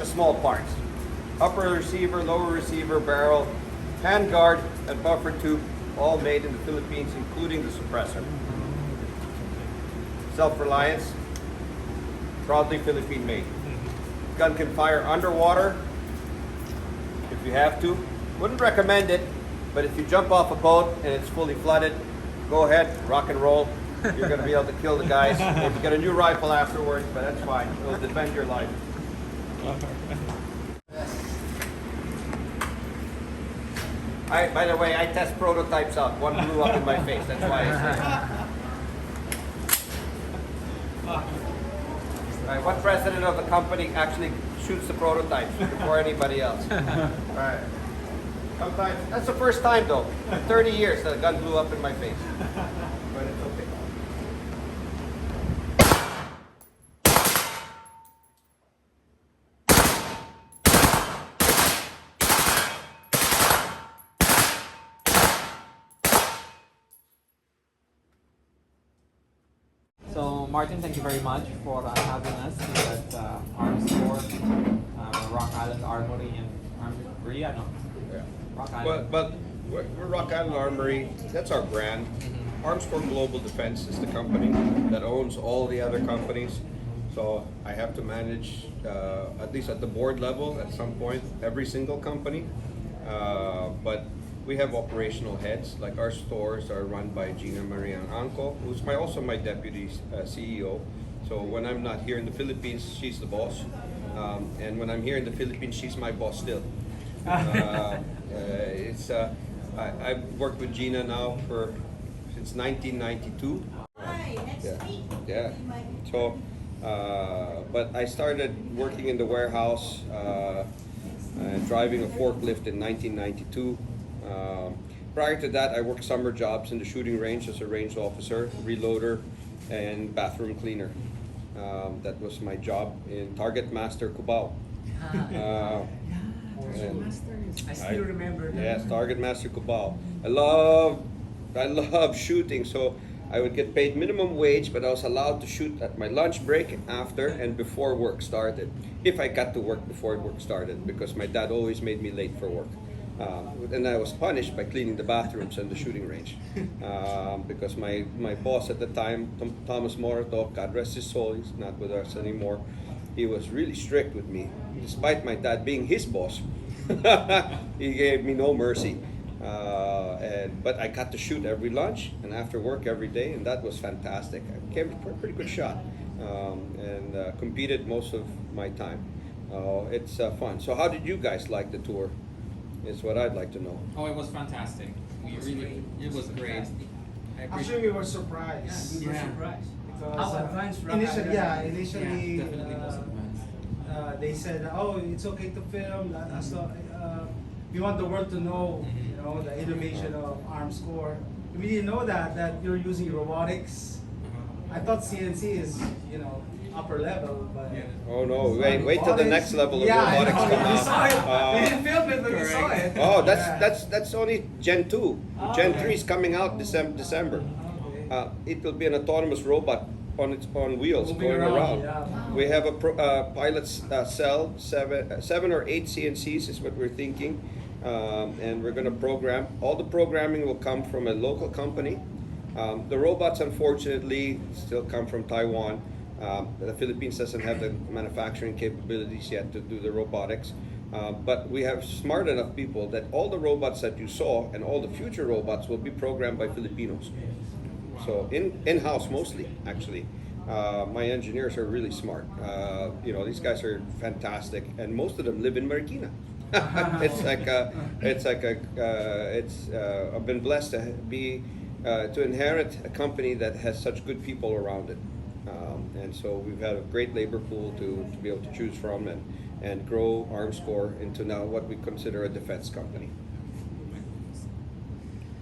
small parts. Upper receiver, lower receiver, barrel, handguard, and buffer tube, all made in the Philippines, including the suppressor. Self-reliance, proudly Philippine made. Gun can fire underwater if you have to. Wouldn't recommend it, but if you jump off a boat and it's fully flooded, go ahead, rock and roll. You're going to be able to kill the guys. Maybe get a new rifle afterwards, but that's fine. It'll defend your life. By the way, I test prototypes out. One blew up in my face. That's why I say. All right, what president of the company actually shoots the prototypes before anybody else? All right. Sometimes that's the first time though. In 30 years, that a gun blew up in my face. But it's okay. So Martin, thank you very much for having us here at Armscor, Rock Island Armory in Armory. No? Yeah. Rock Island. But we're Rock Island Armory. That's our brand. Armscor Global Defense is the company that owns all the other companies. So I have to manage, at least at the board level, at some point, every single company. But we have operational heads, like our stores are run by Gina Maria Anco, who's also my deputy CEO. So when I'm not here in the Philippines, she's the boss. And when I'm here in the Philippines, she's my boss still. I've worked with Gina now since 1992. Hi, next week. Yeah. So, but I started working in the warehouse, driving a forklift in 1992. Prior to that, I worked summer jobs in the shooting range as a range officer, reloader, and bathroom cleaner. That was my job in Target Master Cubao. I still remember that. Yes, Target Master Cubao. I love shooting, so I would get paid minimum wage, but I was allowed to shoot at my lunch break, after, and before work started. If I got to work before work started, because my dad always made me late for work. And I was punished by cleaning the bathrooms and the shooting range. Because my boss at the time, Thomas Morato, God rest his soul, he's not with us anymore, he was really strict with me. Despite my dad being his boss, he gave me no mercy. But I got to shoot every lunch and after work every day, and that was fantastic. I became a pretty good shot, and competed most of my time. It's fun. So how did you guys like the tour? Is what I'd like to know. Oh, it was fantastic. It was great. Actually, we were surprised. Yeah. Because, How advanced Rock initially, Island? initially, Definitely was advanced. they said, "Oh, it's okay to film." We want the world to know, the innovation of Armscor. We didn't know that you're using robotics. I thought CNC is, upper level, but Oh no! Wait till the next level of robotics I know, come we saw it. out. We didn't film it, but we saw it. Oh, Yeah. that's only Gen 2. Gen 3 is coming out December. Okay. It will be an autonomous robot on wheels Moving going around. yeah. We have a pilot's cell, seven or eight CNCs is what we're thinking, and we're going to program. All the programming will come from a local company. The robots, unfortunately, still come from Taiwan. The Philippines doesn't have the manufacturing capabilities yet to do the robotics. But we have smart enough people that all the robots that you saw and all the future robots will be programmed by Filipinos. So in-house mostly, actually. My engineers are really smart. These guys are fantastic, and most of them live in Marikina. I've been blessed to inherit a company that has such good people around it. And so we've had a great labor pool to be able to choose from and grow Armscor into now what we consider a defense company.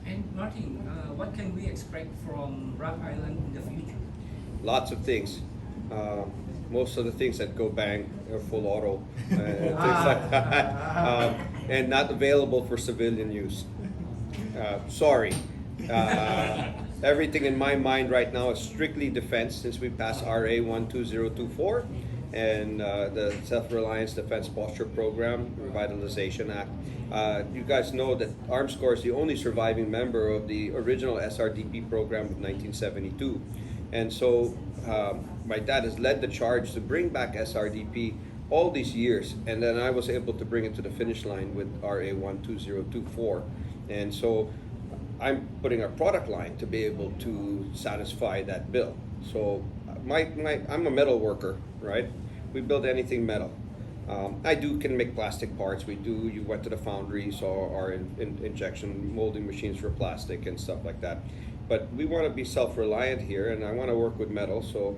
And Martin, what can we expect from Rock Island in the future? Lots of things. Most of the things that go bang are full auto, things like that, and not available for civilian use. Sorry. Everything in my mind right now is strictly defense since we passed RA 12024, and the Self-Reliance Defense Posture Program, Revitalization Act. You guys know that Armscor is the only surviving member of the original SRDP program of 1972. And so my dad has led the charge to bring back SRDP all these years, and then I was able to bring it to the finish line with RA 12024. And so I'm putting a product line to be able to satisfy that bill. So I'm a metal worker, right? We build anything metal. I can make plastic parts. You went to the foundries or our injection molding machines for plastic and stuff like that. But we want to be self-reliant here, and I want to work with metal. So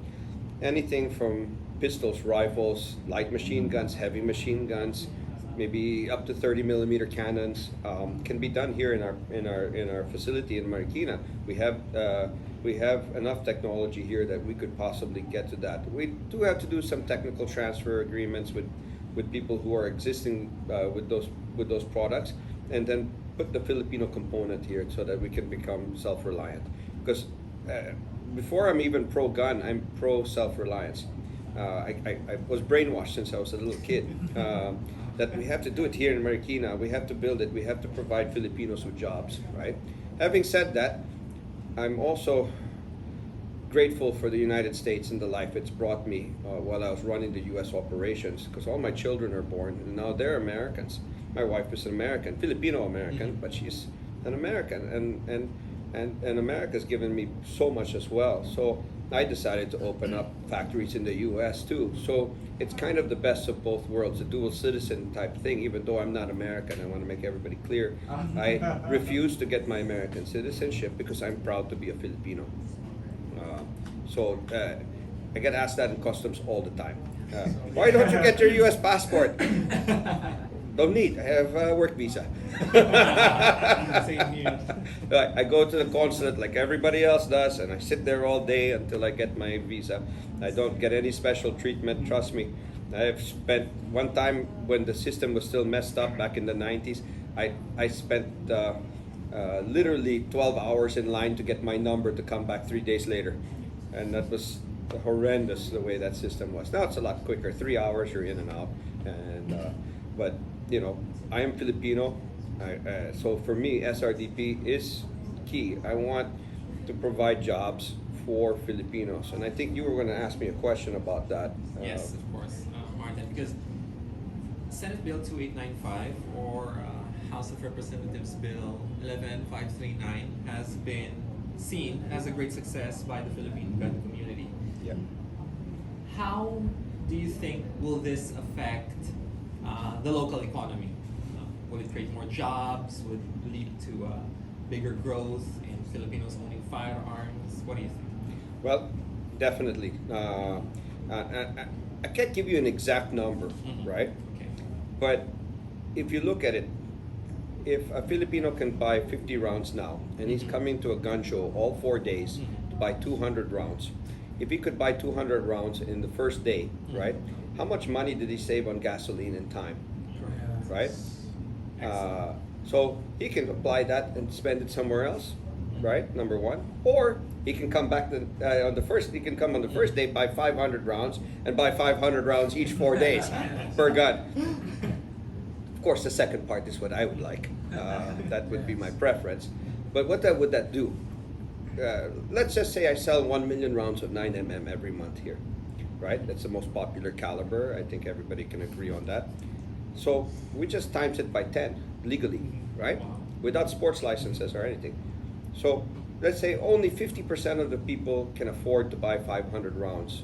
anything from pistols, rifles, light machine guns, heavy machine guns, maybe up to 30 millimeter cannons, can be done here in our facility in Marikina. We have enough technology here that we could possibly get to that. We do have to do some technical transfer agreements with people who are existing with those products, and then put the Filipino component here so that we can become self-reliant. Because before I'm even pro-gun, I'm pro-self-reliance. I was brainwashed since I was a little kid that we have to do it here in Marikina. We have to build it. We have to provide Filipinos with jobs, right? Having said that, I'm also grateful for the United States and the life it's brought me while I was running the U.S. operations, because all my children are born and now they're Americans. My wife is an American, Filipino American, but she's an American, and America's given me so much as well. So I decided to open up factories in the U.S. too. So it's kind of the best of both worlds, a dual citizen type thing, even though I'm not American. I want to make everybody clear. I refuse to get my American citizenship because I'm proud to be a Filipino. So I get asked that in customs all the time. Why don't you get your U.S. passport? Don't need. I have a work visa. Same here. I go to the consulate like everybody else does, and I sit there all day until I get my visa. I don't get any special treatment, trust me. I've spent one time when the system was still messed up back in the 90s, I spent literally 12 hours in line to get my number to come back 3 days later. And that was horrendous the way that system was. Now it's a lot quicker. 3 hours, you're in and out. And but you know, I am Filipino, so for me, SRDP is key. I want to provide jobs for Filipinos, and I think you were going to ask me a question about that. Yes, of course, Martin, because Senate Bill 2895 or House of Representatives Bill 11539 has been seen as a great success by the Philippine gun community. Yeah. How do you think will this affect the local economy? Will it create more jobs? Would it lead to bigger growth in Filipinos owning firearms? What do you think? Well, definitely. I can't give you an exact number, right? Okay. But if you look at it, if a Filipino can buy 50 rounds now, and he's coming to a gun show all 4 days to buy 200 rounds, if he could buy 200 rounds in the first day, right? How much money did he save on gasoline and time, right? So he can apply that and spend it somewhere else, right? Number one. Or he can come back on the first. He can come on the first day, buy 500 rounds, and buy 500 rounds each 4 days per gun. Of course, the second part is what I would like. That would be my preference. But what would that do? Let's just say I sell 1 million rounds of 9mm every month here, right? That's the most popular caliber. I think everybody can agree on that. So we just times it by 10 legally, right? Without sports licenses or anything. So let's say only 50% of the people can afford to buy 500 rounds,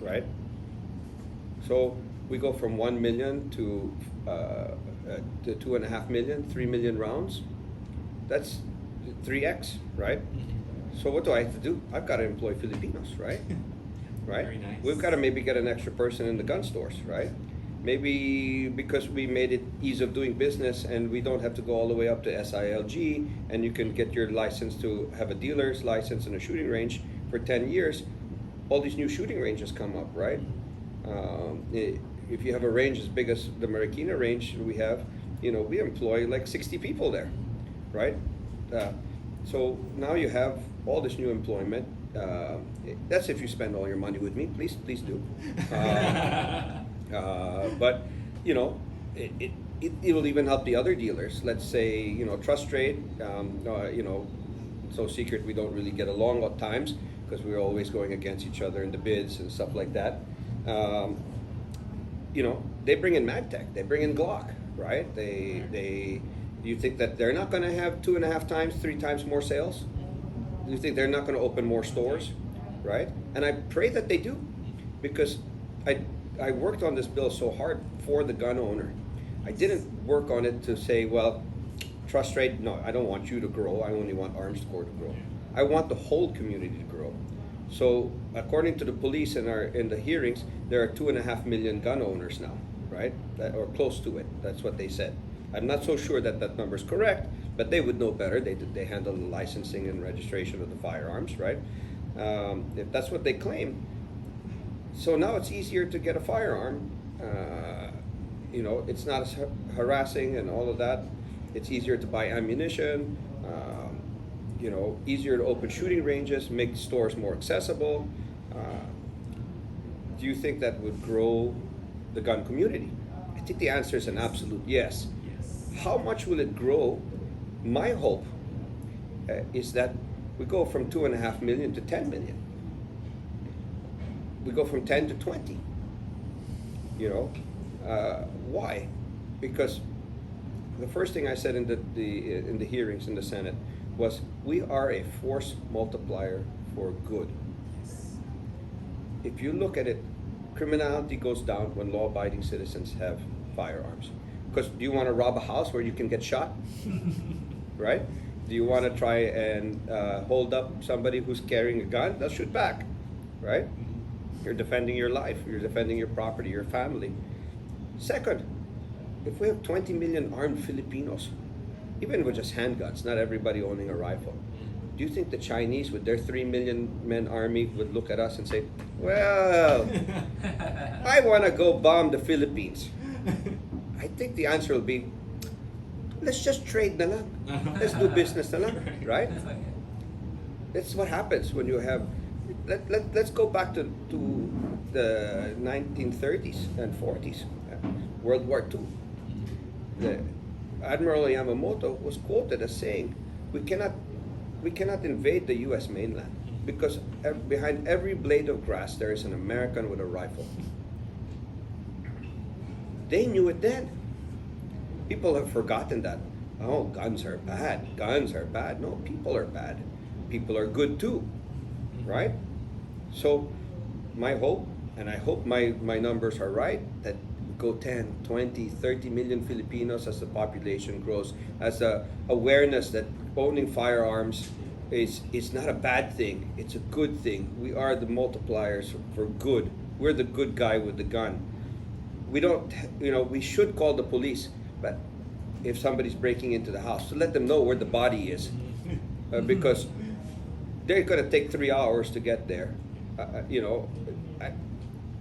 right? So we go from 1 million to 2.5 million, 3 million rounds. That's 3x, right? So what do I have to do? I've got to employ Filipinos, right? Right? Very nice. We've got to maybe get an extra person in the gun stores, right? Maybe because we made it ease of doing business and we don't have to go all the way up to SILG, and you can get your license to have a dealer's license and a shooting range for 10 years, all these new shooting ranges come up, right? If you have a range as big as the Marikina range we have, you know, we employ like 60 people there, right? So now you have all this new employment, That's if you spend all your money with me. Please do. But you know, it will even help the other dealers. Let's say, you know, Trust Trade. You know, so secret we don't really get along at times because we're always going against each other in the bids and stuff like that. You know, they bring in MagTech, they bring in Glock, right? Do you think that they're not going to have 2.5 times, 3 times more sales? Do you think they're not going to open more stores, right? And I pray that they do, because I worked on this bill so hard for the gun owner. I didn't work on it to say, well, Trust Trade, no, I don't want you to grow. I only want Armscor to grow. I want the whole community to grow. So according to the police in the hearings, there are 2.5 million gun owners now, right? Or close to it. That's what they said. I'm not so sure that that number is correct, but they would know better. They handle the licensing and registration of the firearms, right? If that's what they claim. So now it's easier to get a firearm. You know, it's not as harassing and all of that. It's easier to buy ammunition. You know, easier to open shooting ranges, make stores more accessible. Do you think that would grow the gun community? I think the answer is an absolute yes. Yes. How much will it grow? My hope is that we go from 2.5 million to 10 million. We go from 10 to 20. You know, why? Because the first thing I said in the hearings in the Senate was, we are a force multiplier for good. If you look at it, criminality goes down when law-abiding citizens have firearms. Because do you want to rob a house where you can get shot? Right? Do you want to try and hold up somebody who's carrying a gun? They'll shoot back, right? You're defending your life, you're defending your property, your family. Second, if we have 20 million armed Filipinos, even with just handguns, not everybody owning a rifle, do you think the Chinese with their 3 million men army would look at us and say, well, I want to go bomb the Philippines? I think the answer will be, let's just trade na lang. Let's do business na lang, right? That's what happens when you have, let's go back to the 1930s and 40s, World War II. Admiral Yamamoto was quoted as saying, we cannot invade the U.S. mainland because behind every blade of grass there is an American with a rifle. They knew it then. People have forgotten that. Oh, guns are bad. Guns are bad. No, people are bad. People are good too, right? So my hope, and I hope my numbers are right, that go 10, 20, 30 million Filipinos as the population grows, as the awareness that owning firearms is not a bad thing, it's a good thing. We are the multipliers for good. We're the good guy with the gun. We don't, you know, we should call the police, but if somebody's breaking into the house, to let them know where the body is, because they're going to take 3 hours to get there. You know,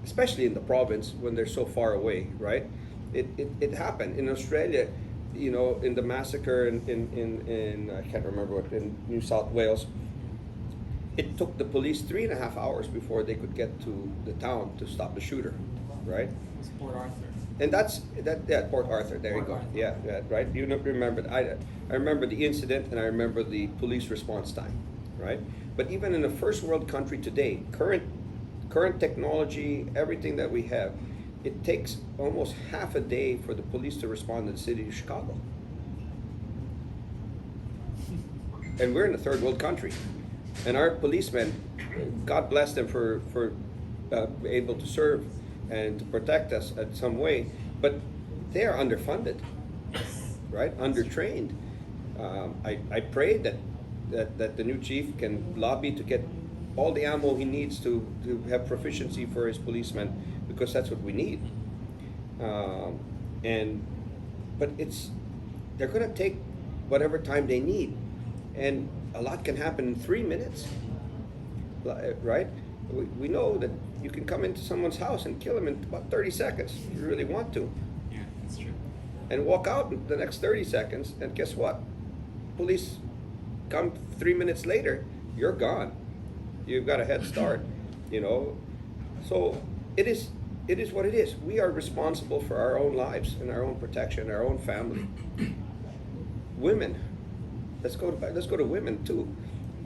especially in the province when they're so far away, right? It happened in Australia, you know, in the massacre in I can't remember what, in New South Wales. It took the police 3.5 hours before they could get to the town to stop the shooter, right? It's Port Arthur. And yeah, Port Arthur. There you go. Arthur. Yeah, right. You remember it. I remember the incident, and I remember the police response time, right? But even in a first world country today, current technology, everything that we have, it takes almost half a day for the police to respond to the city of Chicago. And we're in a third world country. And our policemen, God bless them for able to serve and to protect us in some way, but they are underfunded, right? Undertrained. I pray that the new chief can lobby to get all the ammo he needs to have proficiency for his policemen, because that's what we need. But they're going to take whatever time they need, and a lot can happen in 3 minutes, right? We know that you can come into someone's house and kill them in about 30 seconds if you really want to. Yeah, that's true. And walk out in the next 30 seconds, and guess what? Police come 3 minutes later, you're gone. You've got a head start, you know. So it is what it is. We are responsible for our own lives and our own protection, our own family. Women, let's go to women too.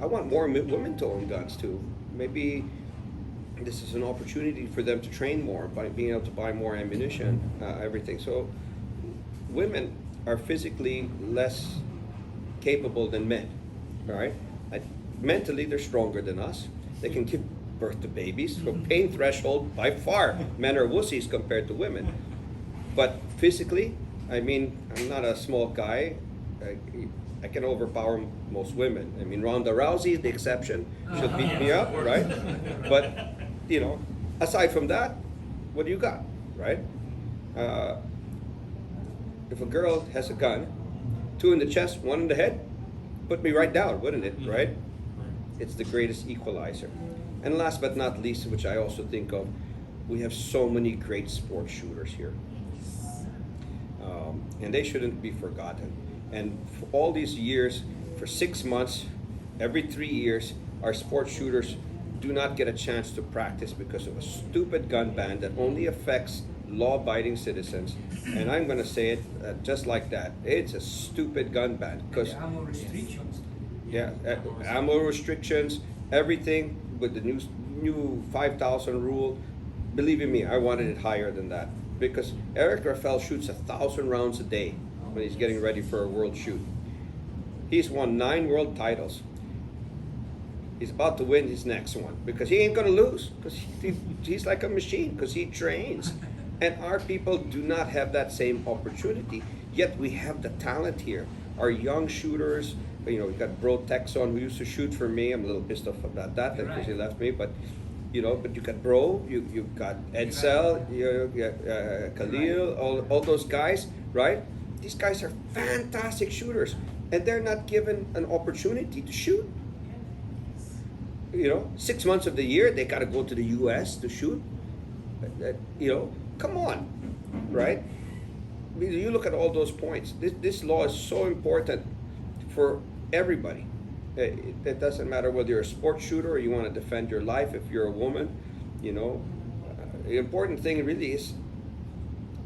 I want more women to own guns too. Maybe this is an opportunity for them to train more by being able to buy more ammunition, everything. So women are physically less capable than men, all right? Mentally, they're stronger than us. They can give birth to babies. So pain threshold, by far, men are wussies compared to women. But physically, I mean, I'm not a small guy. I can overpower most women. I mean, Ronda Rousey is the exception. She'll beat me up, right? But, you know, aside from that, what do you got, right? If a girl has a gun, 2 in the chest, 1 in the head, put me right down, wouldn't it, right? It's the greatest equalizer. And last but not least, which I also think of, we have so many great sports shooters here. And they shouldn't be forgotten. And for all these years, for 6 months, every 3 years, our sports shooters do not get a chance to practice because of a stupid gun ban that only affects law-abiding citizens. And I'm going to say it just like that. It's a stupid gun ban. Because ammo restrictions. yeah, ammo restrictions, everything with the new 5,000 rule. Believe in me, I wanted it higher than that because Eric Rafael shoots 1,000 rounds a day when he's getting ready for a world shoot. He's won 9 world titles. He's about to win his next one because he ain't gonna lose because he's like a machine because he trains. And our people do not have that same opportunity, yet we have the talent here. Our young shooters, you know, we got Bro Texon who used to shoot for me. I'm a little pissed off about that because he left me, but you know, but you got Bro, you've got Edsel, you got Khalil, all those guys, right? These guys are fantastic shooters, and they're not given an opportunity to shoot. You know, 6 months of the year they got to go to the U.S. to shoot. You know, come on, right? I mean, you look at all those points. This law is so important for everybody. It doesn't matter whether you're a sports shooter or you want to defend your life. If you're a woman, you know, the important thing really is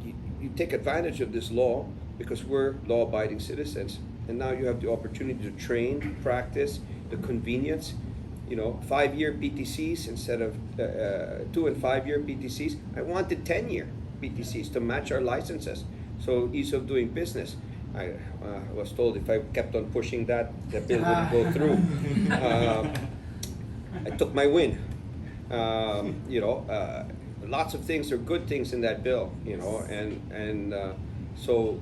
you take advantage of this law because we're law-abiding citizens, and now you have the opportunity to train, practice, the convenience. You know, 5-year PTCs instead of 2 and 5-year PTCs. I wanted 10-year PTCs to match our licenses, so ease of doing business. I was told if I kept on pushing that, the bill wouldn't go through. I took my win. You know, lots of things are good things in that bill. You know, and so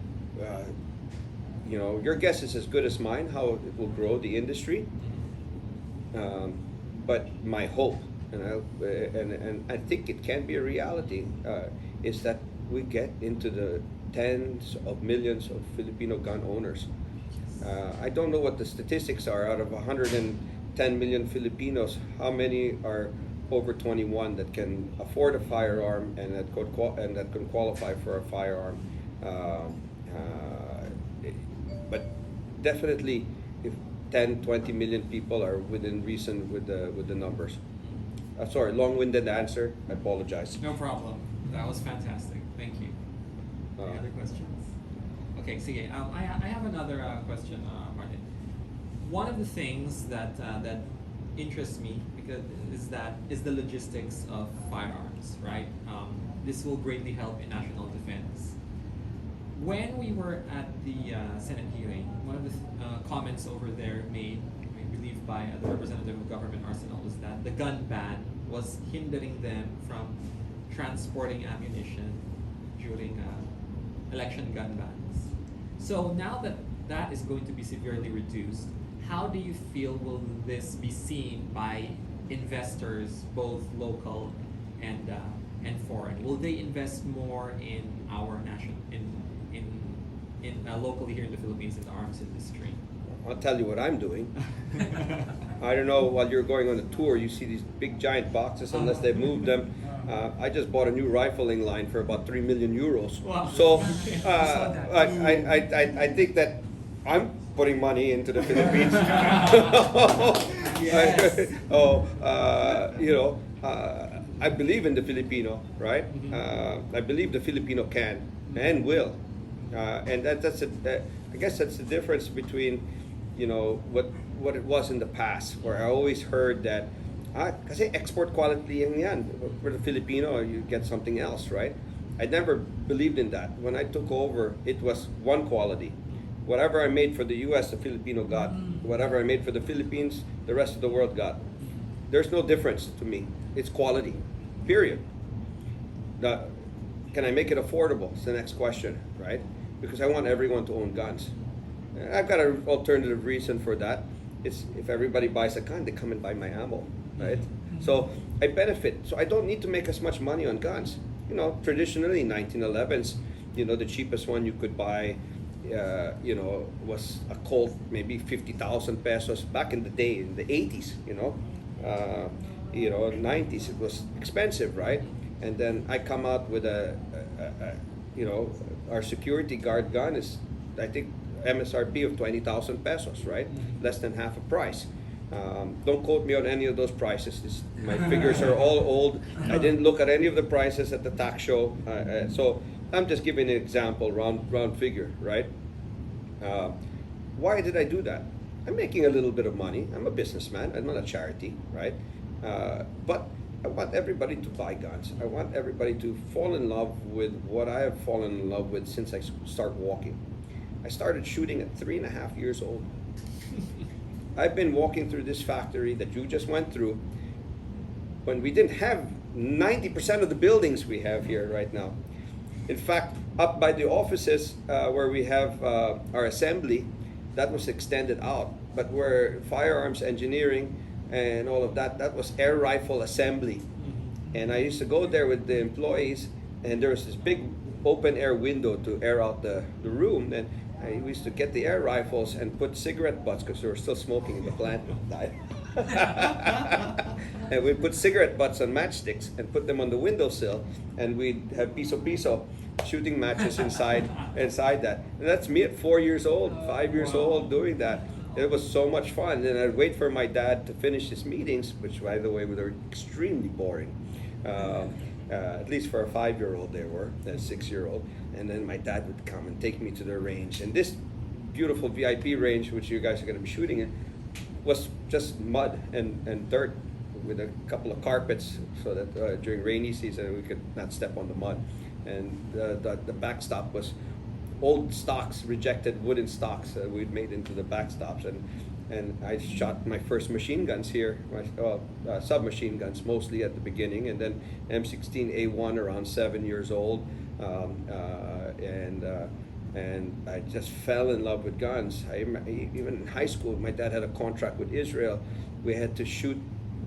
you know, your guess is as good as mine how it will grow the industry. But my hope, and I think it can be a reality, is that we get into the tens of millions of Filipino gun owners. I don't know what the statistics are. Out of 110 million Filipinos, how many are over 21 that can afford a firearm and that can qualify for a firearm? But definitely, if 10, 20 million people are within reason with the numbers. Sorry, long-winded answer. I apologize. No problem. That was fantastic. Thank you. Any other questions? Okay, sige. I have another question, Martin. One of the things that interests me because is the logistics of firearms, right? This will greatly help in national defense. When we were at the Senate hearing, one of the comments over there made, I believe, by the representative of Government Arsenal was that the gun ban was hindering them from transporting ammunition during election gun bans. So now that that is going to be severely reduced, how do you feel will this be seen by investors, both local and foreign? Will they invest more in our national locally here in the Philippines in the arms industry? I'll tell you what I'm doing. I don't know, while you're going on a tour, you see these big giant boxes unless they've moved them. I just bought a new rifling line for about 3 million euros. Wow. So I think that I'm putting money into the Philippines. Yes. I believe in the Filipino, right? I believe the Filipino can and will, and I guess that's the difference between, what it was in the past, where I always heard that, kasi export quality yan. For the Filipino, you get something else, right? I never believed in that. When I took over, it was one quality. Whatever I made for the U.S., the Filipino got. Whatever I made for the Philippines, the rest of the world got. There's no difference to me. It's quality, period. Can I make it affordable? It's the next question, right? Because I want everyone to own guns. I've got an alternative reason for that. It's if everybody buys a gun, they come and buy my ammo, right? So I benefit. So I don't need to make as much money on guns. Traditionally, 1911s, the cheapest one you could buy, was a Colt, maybe 50,000 pesos back in the day, in the 80s, 90s, it was expensive, right? And then I come out with our security guard gun is, I think, MSRP of 20,000 pesos, right? Less than half a price. Don't quote me on any of those prices. My figures are all old. I didn't look at any of the prices at the tax show. So I'm just giving an example, round figure, right? Why did I do that? I'm making a little bit of money. I'm a businessman. I'm not a charity, right? But I want everybody to buy guns. I want everybody to fall in love with what I have fallen in love with since I started walking. I started shooting at 3.5 years old. I've been walking through this factory that you just went through when we didn't have 90% of the buildings we have here right now. In fact, up by the offices where we have our assembly, that was extended out. But where firearms engineering and all of that, that was air rifle assembly. And I used to go there with the employees, and there was this big open air window to air out the room. And I used to get the air rifles and put cigarette butts, because they were still smoking in the plant. And we'd put cigarette butts on matchsticks and put them on the windowsill, and we'd have piso shooting matches inside that. And that's me at 4 years old, 5 years old, doing that. It was so much fun. And I'd wait for my dad to finish his meetings, which, by the way, were extremely boring. At least for a 5-year-old they were, a 6-year-old. And then my dad would come and take me to the range. And this beautiful VIP range, which you guys are going to be shooting in, was just mud and dirt with a couple of carpets, so that during rainy season we could not step on the mud. And the backstop was old stocks, rejected wooden stocks that we'd made into the backstops. And I shot my first machine guns here, submachine guns mostly at the beginning, and then M16A1 around 7 years old, and I just fell in love with guns. Even in high school, my dad had a contract with Israel. We had to shoot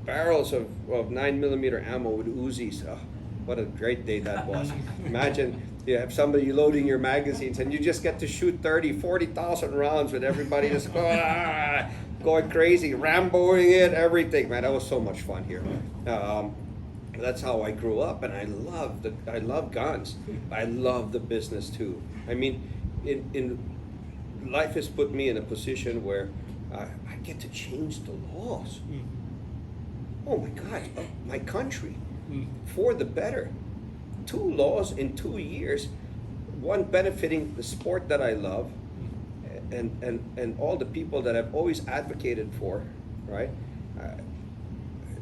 barrels of 9mm ammo with Uzis. Oh, what a great day that was. Imagine you have somebody loading your magazines and you just get to shoot 30, 40,000 rounds with everybody just going crazy, Ramboing it, everything. Man, that was so much fun here. That's how I grew up, and I love guns. I love the business too. I mean, in life has put me in a position where I get to change the laws. Oh my God, of my country, for the better. 2 laws in 2 years, one benefiting the sport that I love, and all the people that I've always advocated for, right?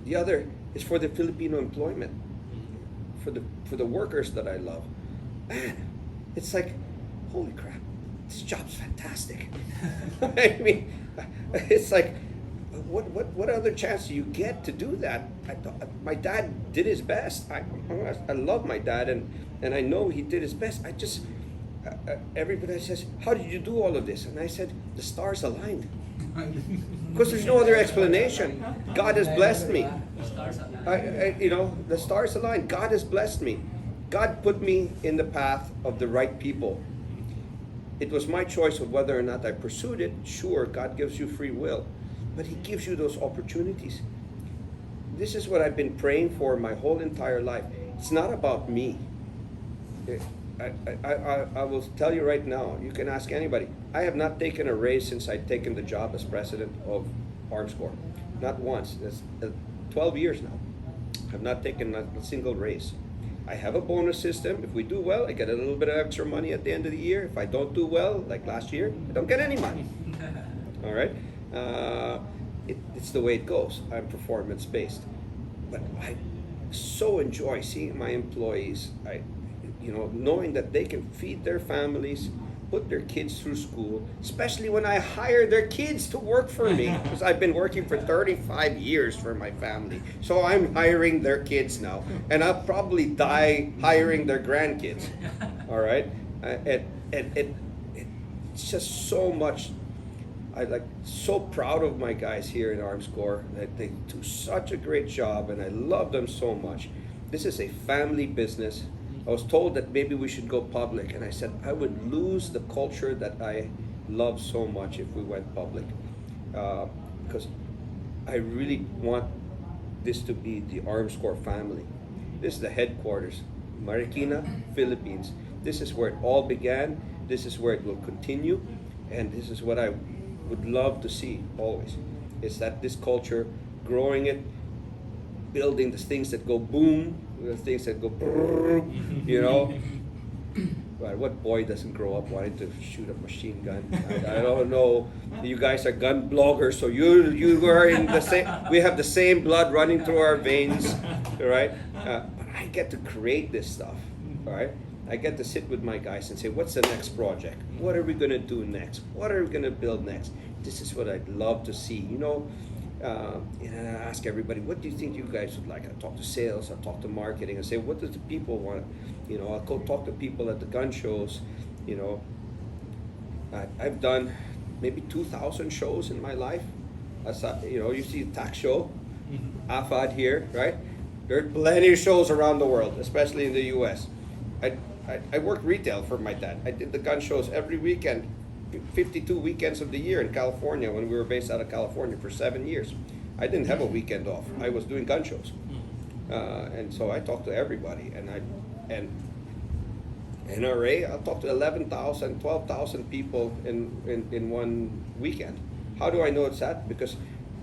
The other is for the Filipino employment, for the workers that I love. Man, it's like, holy crap, this job's fantastic. I mean, it's like, what other chance do you get to do that? My dad did his best. I love my dad, and I know he did his best. I just, everybody says, how did you do all of this? And I said, the stars aligned. Because there's no other explanation. God has blessed me. The stars aligned. God has blessed me. God put me in the path of the right people. It was my choice of whether or not I pursued it. Sure, God gives you free will, but He gives you those opportunities. This is what I've been praying for my whole entire life. It's not about me. I will tell you right now, you can ask anybody. I have not taken a raise since I've taken the job as president of Armscor. Not once. That's 12 years now. I've not taken a single raise. I have a bonus system. If we do well, I get a little bit of extra money at the end of the year. If I don't do well, like last year, I don't get any money. All right? It's the way it goes. I'm performance-based. But I so enjoy seeing my employees, knowing that they can feed their families, put their kids through school, especially when I hire their kids to work for me, because I've been working for 35 years for my family. So I'm hiring their kids now, and I'll probably die hiring their grandkids. All right? It's just so much. So proud of my guys here in Armscor. They do such a great job, and I love them so much. This is a family business. I was told that maybe we should go public, and I said I would lose the culture that I love so much if we went public, because I really want this to be the Armscor family. This is the headquarters, Marikina, Philippines. This is where it all began. This is where it will continue, and this is what I would love to see always. Is that this culture, growing it, building the things that go boom, the things that go brrr, Right, what boy doesn't grow up wanting to shoot a machine gun? I don't know. You guys are gun bloggers, so you are in the same. We have the same blood running through our veins, right? But I get to create this stuff, right? I get to sit with my guys and say, what's the next project? What are we going to do next? What are we going to build next? This is what I'd love to see. And I ask everybody, what do you think you guys would like? I talk to sales, I talk to marketing, I say, what does the people want? I'll go talk to people at the gun shows. I've done maybe 2,000 shows in my life. You see the tax show, AFAD here, right? There are plenty of shows around the world, especially in the US. I worked retail for my dad. I did the gun shows every weekend, 52 weekends of the year in California when we were based out of California for 7 years. I didn't have a weekend off. I was doing gun shows. And so I talked to everybody. And NRA, I'll talk to 11,000, 12,000 people in one weekend. How do I know it's that? Because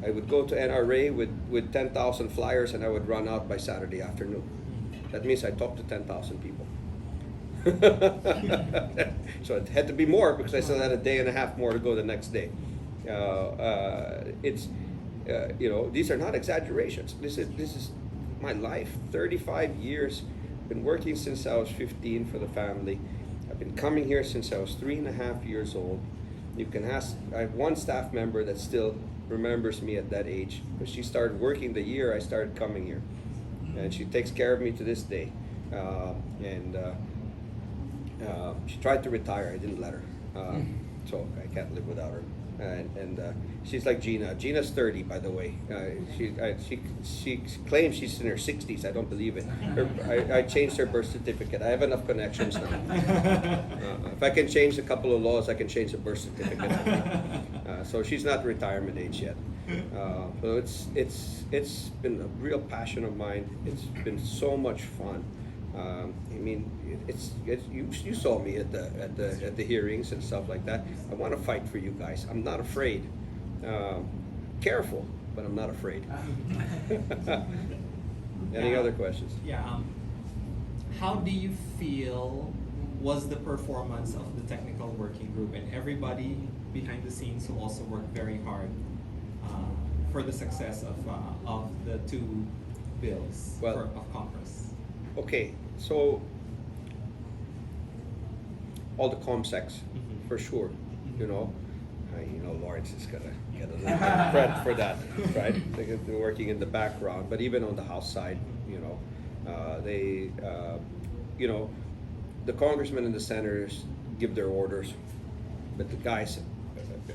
I would go to NRA with 10,000 flyers and I would run out by Saturday afternoon. That means I talked to 10,000 people. So it had to be more because I still had a day and a half more to go the next day. These are not exaggerations. This is my life. 35 years. Been working since I was 15 for the family. I've been coming here since I was 3.5 years old. You can ask. I have one staff member that still remembers me at that age because she started working the year I started coming here, and she takes care of me to this day. She tried to retire. I didn't let her, so I can't live without her. And she's like Gina. Gina's 30, by the way. She claims she's in her 60s. I don't believe it. I changed her birth certificate. I have enough connections now. If I can change a couple of laws, I can change the birth certificate. So she's not retirement age yet. So it's been a real passion of mine. It's been so much fun. You saw me at the hearings and stuff like that. I want to fight for you guys. I'm not afraid. Careful, but I'm not afraid. Any other questions? Yeah. How do you feel was the performance of the technical working group and everybody behind the scenes who also worked very hard for the success of the two bills of Congress? Okay, so all the comsecs, for sure, Lawrence is gonna get a little bit of credit for that, right? They're working in the background, but even on the House side, the congressmen and the senators give their orders, but the guys,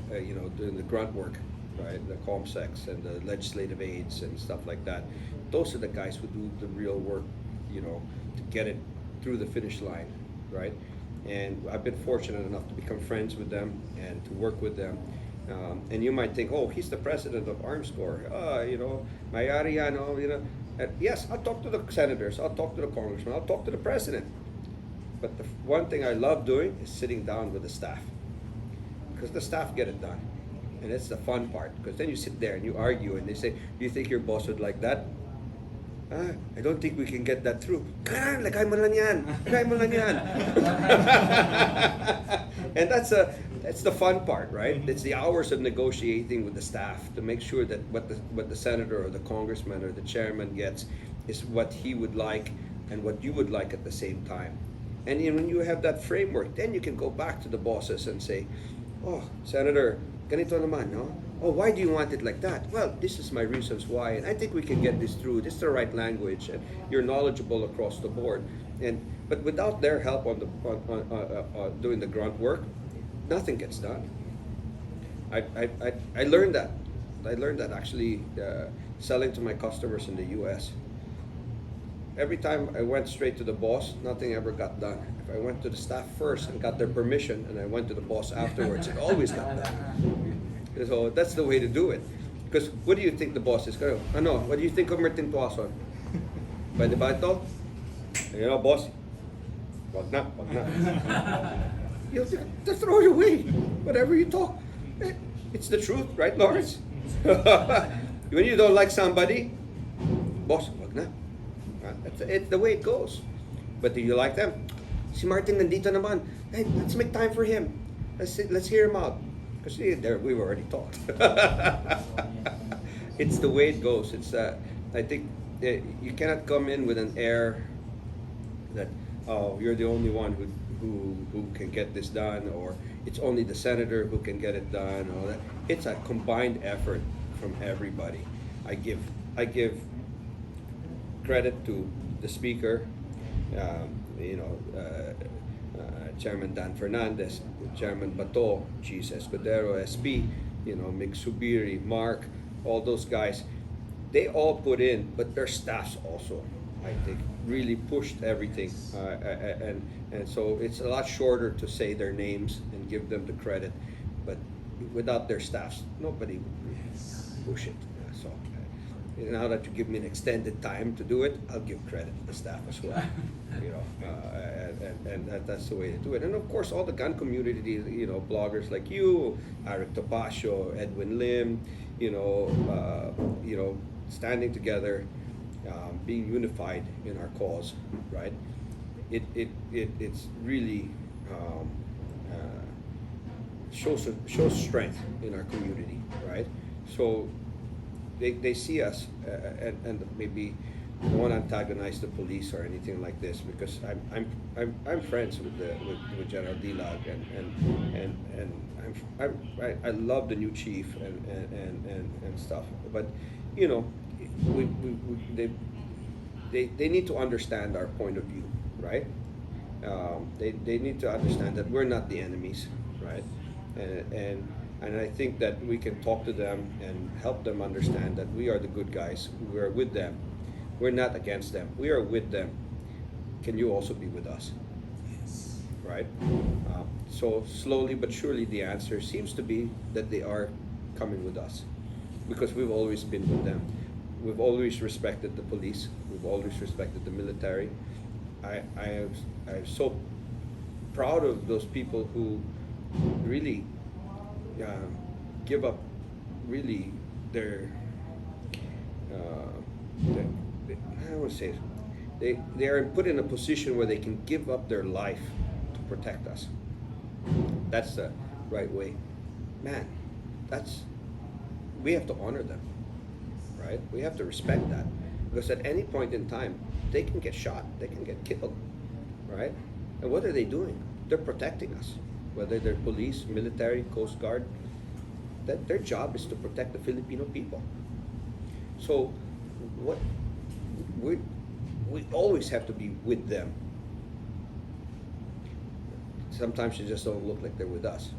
doing the grunt work, right? The comsecs and the legislative aides and stuff like that. Those are the guys who do the real work, to get it through the finish line, right? And I've been fortunate enough to become friends with them and to work with them. And you might think, oh, he's the president of Armscor, Mayariano, yes, I'll talk to the senators, I'll talk to the congressman, I'll talk to the president. But the one thing I love doing is sitting down with the staff, because the staff get it done. And that's the fun part, because then you sit there and you argue and they say, do you think your boss would like that? I don't think we can get that through. Lagay mo lang yan. Lagay mo lang yan. And that's the fun part, right? It's the hours of negotiating with the staff to make sure that what the senator or the congressman or the chairman gets is what he would like and what you would like at the same time. And when you have that framework, then you can go back to the bosses and say, oh, Senator, ganito naman, no? Oh, why do you want it like that? Well, this is my reasons why, and I think we can get this through. This is the right language, and you're knowledgeable across the board. But without their help on doing the grunt work, nothing gets done. I learned that. I learned that actually selling to my customers in the U.S. Every time I went straight to the boss, nothing ever got done. If I went to the staff first and got their permission, and I went to the boss afterwards, it always got done. So that's the way to do it. Because what do you think the boss is going to? Ano, what do you think of Martin Tuason? Pwede ba ito? You know, boss, wag na. You'll just throw it away. Whatever you talk. It's the truth, right, Lawrence? When you don't like somebody, boss, wag na. It's the way it goes. But do you like them? Si Martin nandito naman. Hey, let's make time for him. Let's hear him out. Because we've already talked. It's the way it goes. It's I think you cannot come in with an air that you're the only one who can get this done, or it's only the senator who can get it done. Or that. It's a combined effort from everybody. I give credit to the speaker, Chairman Dan Fernandez, Chairman Bato, Cheese Escudero, SP, Mig Subiri, Mark, all those guys. They all put in, but their staffs also, I think, really pushed everything. And so it's a lot shorter to say their names and give them the credit, but without their staffs, nobody would really push it. So now that you give me an extended time to do it, I'll give credit to the staff as well. And that's the way to do it. And of course, all the gun community, bloggers like you, Eric Topacio, Edwin Lim, standing together, being unified in our cause, right? It's really shows strength in our community, right? So they see us, and maybe don't want to antagonize the police or anything like this, because I'm friends with General Dilag, and I love the new chief and stuff. But they need to understand our point of view, right? They need to understand that we're not the enemies, right? And I think that we can talk to them and help them understand that we are the good guys. We are with them. We're not against them. We are with them. Can you also be with us? Yes. Right? So slowly but surely the answer seems to be that they are coming with us, because we've always been with them. We've always respected the police. We've always respected the military. I'm so proud of those people who really give up really their I don't want to say it. They are put in a position where they can give up their life to protect us. That's the right way. Man, we have to honor them, right? We have to respect that, because at any point in time, they can get shot, they can get killed, right? And what are they doing? They're protecting us, whether they're police, military, Coast Guard. That their job is to protect the Filipino people. So we always have to be with them. Sometimes they just don't look like they're with us.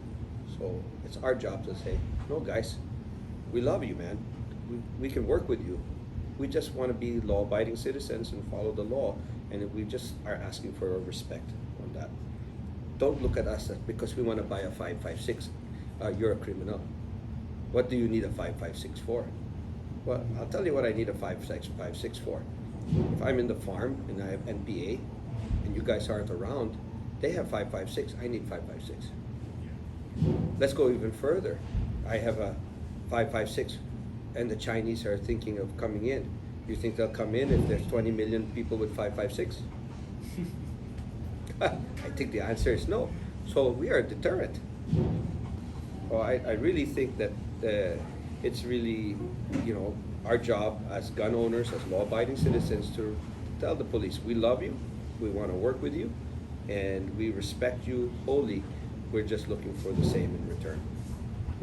So it's our job to say, no guys, we love you, man. We can work with you. We just want to be law-abiding citizens and follow the law, and we just are asking for respect on that. Don't look at us because we want to buy a 5.56. You're a criminal. What do you need a 5.56 for? Well, I'll tell you what I need a 5.56 for. If I'm in the farm and I have NPA, and you guys aren't around, they have 5.56. I need 5.56. Let's go even further. I have a 5.56, and the Chinese are thinking of coming in. You think they'll come in if there's 20 million people with 5.56? I think the answer is no. So we are a deterrent. Well, I really think that it's really, our job as gun owners, as law-abiding citizens, to tell the police, we love you, we want to work with you, and we respect you wholly. We're just looking for the same in return.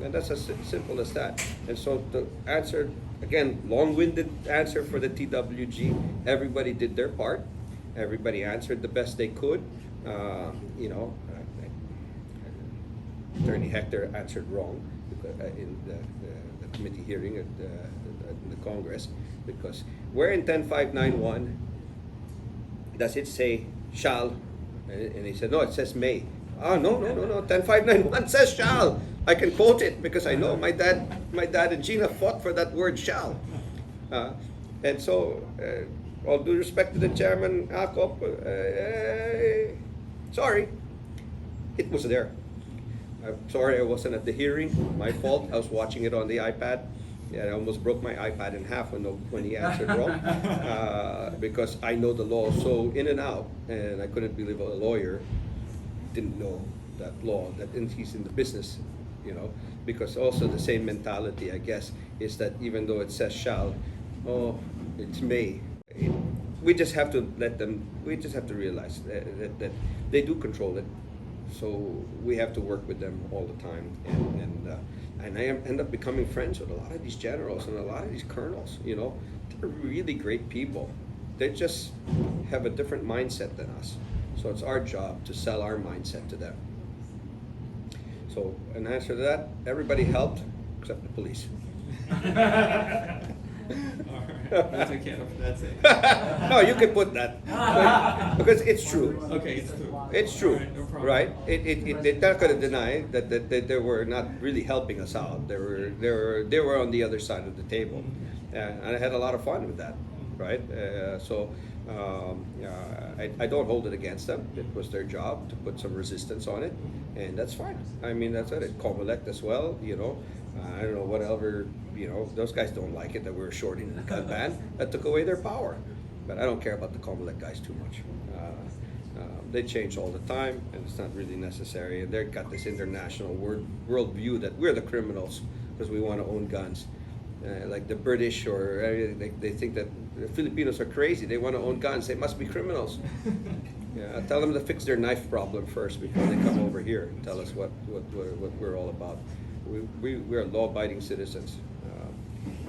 And that's as simple as that. And so the answer, again, long-winded answer for the TWG, everybody did their part. Everybody answered the best they could. Attorney Hector answered wrong in the committee hearing in the Congress, because where in 10591 does it say shall? And he said, no, it says may. Oh, no, 10591 says shall. I can quote it because I know my dad and Gina fought for that word shall. And so, all due respect to the chairman, Akop, sorry, it was there. I'm sorry I wasn't at the hearing. My fault. I was watching it on the iPad. Yeah, I almost broke my iPad in half when he answered wrong, because I know the law so in and out, and I couldn't believe a lawyer didn't know that law. And he's in the business, because also the same mentality, I guess, is that even though it says shall, it's may. We just have to let them. We just have to realize that they do control it. So we have to work with them all the time, and I end up becoming friends with a lot of these generals and a lot of these colonels. They're really great people. They just have a different mindset than us. So it's our job to sell our mindset to them. So in answer to that, everybody helped except the police. We'll take care of that. That's it. No, you can put that because it's true. Okay, it's true. It's true, All right, no problem. right? They're not going to deny that they were not really helping us out. They were on the other side of the table, and I had a lot of fun with that, right? I don't hold it against them. It was their job to put some resistance on it, and that's fine. I mean, that's it. Comelec as well, I don't know whatever, those guys don't like it that we were shorting the gun ban. That took away their power. But I don't care about the Comelec guys too much. They change all the time, and it's not really necessary. And they've got this international world view that we're the criminals because we want to own guns. Like the British, or they think that the Filipinos are crazy. They want to own guns. They must be criminals. Yeah, tell them to fix their knife problem first before they come over here and tell us what we're all about. We're law-abiding citizens,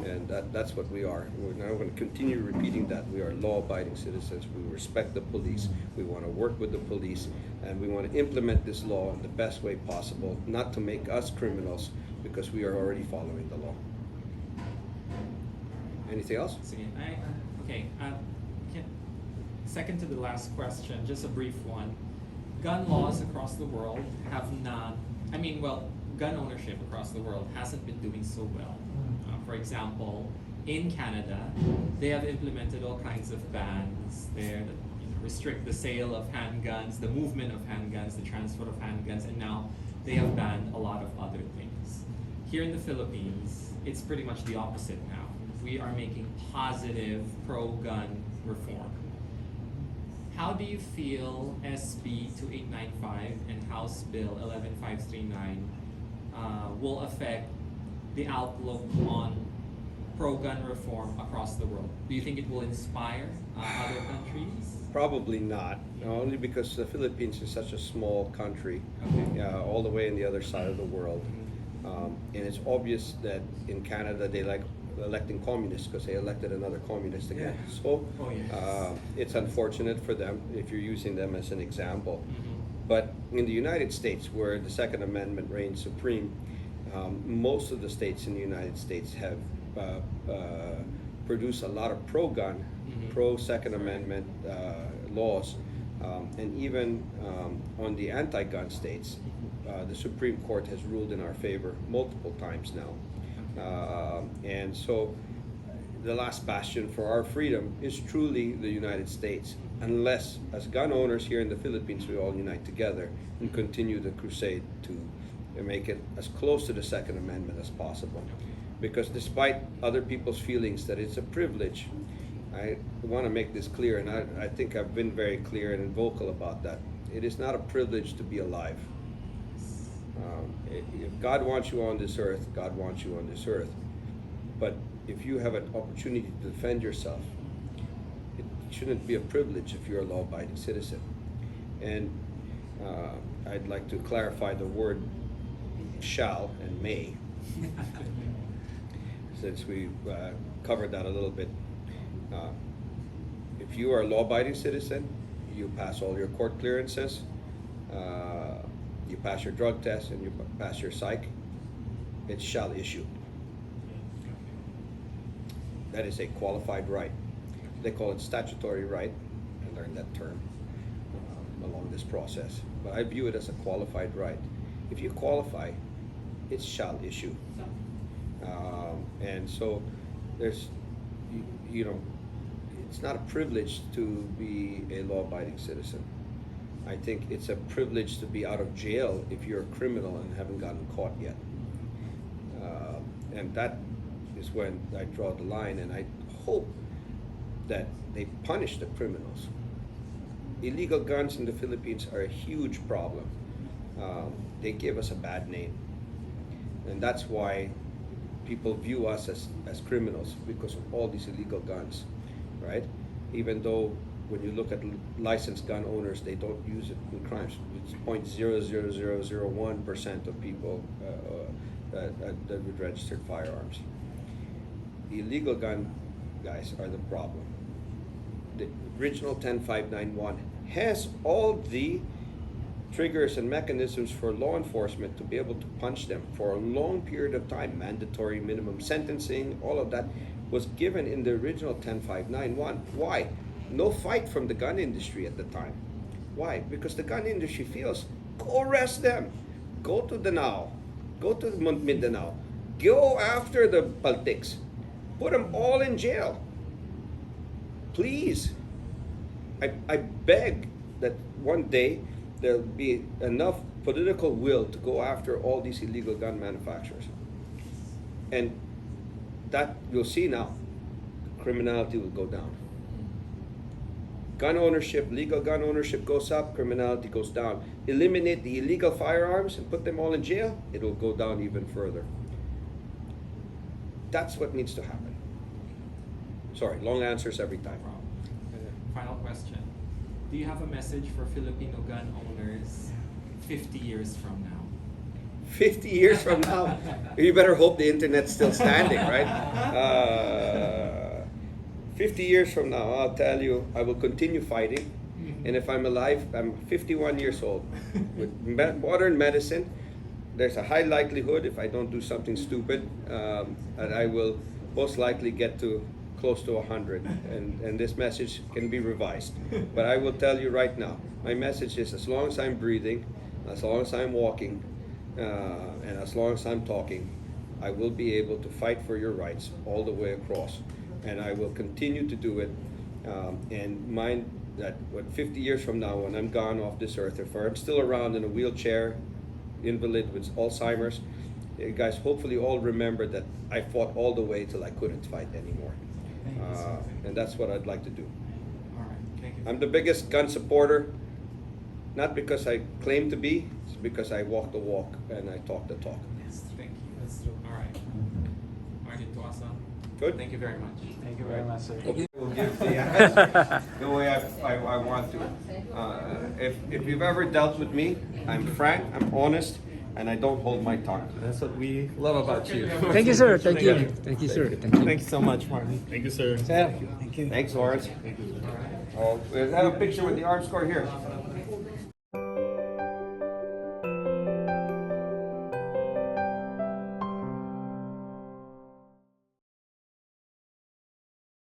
and that's what we are. We're now going to continue repeating that. We are law-abiding citizens. We respect the police. We want to work with the police, and we want to implement this law in the best way possible, not to make us criminals, because we are already following the law. Anything else? Second to the last question, just a brief one. Gun laws across the world have not, gun ownership across the world hasn't been doing so well. For example, in Canada, they have implemented all kinds of bans there that restrict the sale of handguns, the movement of handguns, the transfer of handguns, and now they have banned a lot of other things. Here in the Philippines, it's pretty much the opposite now. We are making positive pro-gun reform. How do you feel SB 2895 and House Bill 11539 will affect the outlook on pro-gun reform across the world? Do you think it will inspire other countries? Probably not, only because the Philippines is such a small country, all the way in the other side of the world. And it's obvious that in Canada they like electing communists because they elected another communist again. Yeah. So yes. it's unfortunate for them if you're using them as an example. But in the United States, where the Second Amendment reigns supreme, most of the states in the United States have produced a lot of pro-gun, pro-Second Amendment laws, and even on the anti-gun states, the Supreme Court has ruled in our favor multiple times now. And so the last bastion for our freedom is truly the United States, unless as gun owners here in the Philippines we all unite together and continue the crusade to and make it as close to the Second Amendment as possible. Because despite other people's feelings that it's a privilege, I want to make this clear, and I think I've been very clear and vocal about that. It is not a privilege to be alive. If God wants you on this earth, God wants you on this earth. But if you have an opportunity to defend yourself, it shouldn't be a privilege if you're a law-abiding citizen. And I'd like to clarify the word shall and may, since we covered that a little bit. If you are a law-abiding citizen, you pass all your court clearances, you pass your drug test, and you pass your psych, it shall issue. That is a qualified right. They call it statutory right. I learned that term along this process. But I view it as a qualified right. If you qualify, it shall issue. And so there's, you know, it's not a privilege to be a law-abiding citizen. I think it's a privilege to be out of jail if you're a criminal and haven't gotten caught yet. And that is when I draw the line, and I hope that they punish the criminals. Illegal guns in the Philippines are a huge problem. They give us a bad name. And that's why people view us as criminals, because of all these illegal guns, right? Even though when you look at licensed gun owners, they don't use it in crimes. It's 0.00001% of people that with registered firearms. The illegal gun guys are the problem. The original 10591 has all the triggers and mechanisms for law enforcement to be able to punch them for a long period of time. Mandatory minimum sentencing, all of that was given in the original 10591. Why? No fight from the gun industry at the time. Why? Because the gun industry feels, go arrest them. Go to Danao. Go to Mindanao. Go after the Baltics. Put them all in jail. Please. I beg that one day there'll be enough political will to go after all these illegal gun manufacturers. And that you'll see now, criminality will go down. Gun ownership, legal gun ownership goes up, criminality goes down. Eliminate the illegal firearms and put them all in jail, it will go down even further. That's what needs to happen. Sorry, long answers every time. Final question. Do you have a message for Filipino gun owners 50 years from now? 50 years from now, you better hope the internet's still standing, right? 50 years from now, I'll tell you, I will continue fighting. And if I'm alive, I'm 51 years old. With modern medicine, there's a high likelihood, if I don't do something stupid, that I will most likely get to close to 100. And this message can be revised. But I will tell you right now, my message is, as long as I'm breathing, as long as I'm walking, and as long as I'm talking, I will be able to fight for your rights all the way across. And I will continue to do it. And mind that 50 years from now, when I'm gone off this earth, if I'm still around in a wheelchair, invalid with Alzheimer's, you guys hopefully all remember that I fought all the way till I couldn't fight anymore. And that's what I'd like to do. All right, thank you. I'm the biggest gun supporter, not because I claim to be, it's because I walk the walk and I talk the talk. Yes, thank you. That's true. All right. Martin Tuason. Good? Thank you very much. Thank you very much, sir. We'll give the answer the way I want to. If you've ever dealt with me, I'm frank, I'm honest, and I don't hold my tongue. That's what we love about you. Thank you, sir. Thank you. Thank you, sir. Thank you. Thank you so much, Martin. Thank you, sir. Sir, thank you. Thanks, Lawrence. Oh, we'll have a picture with the Armscor here.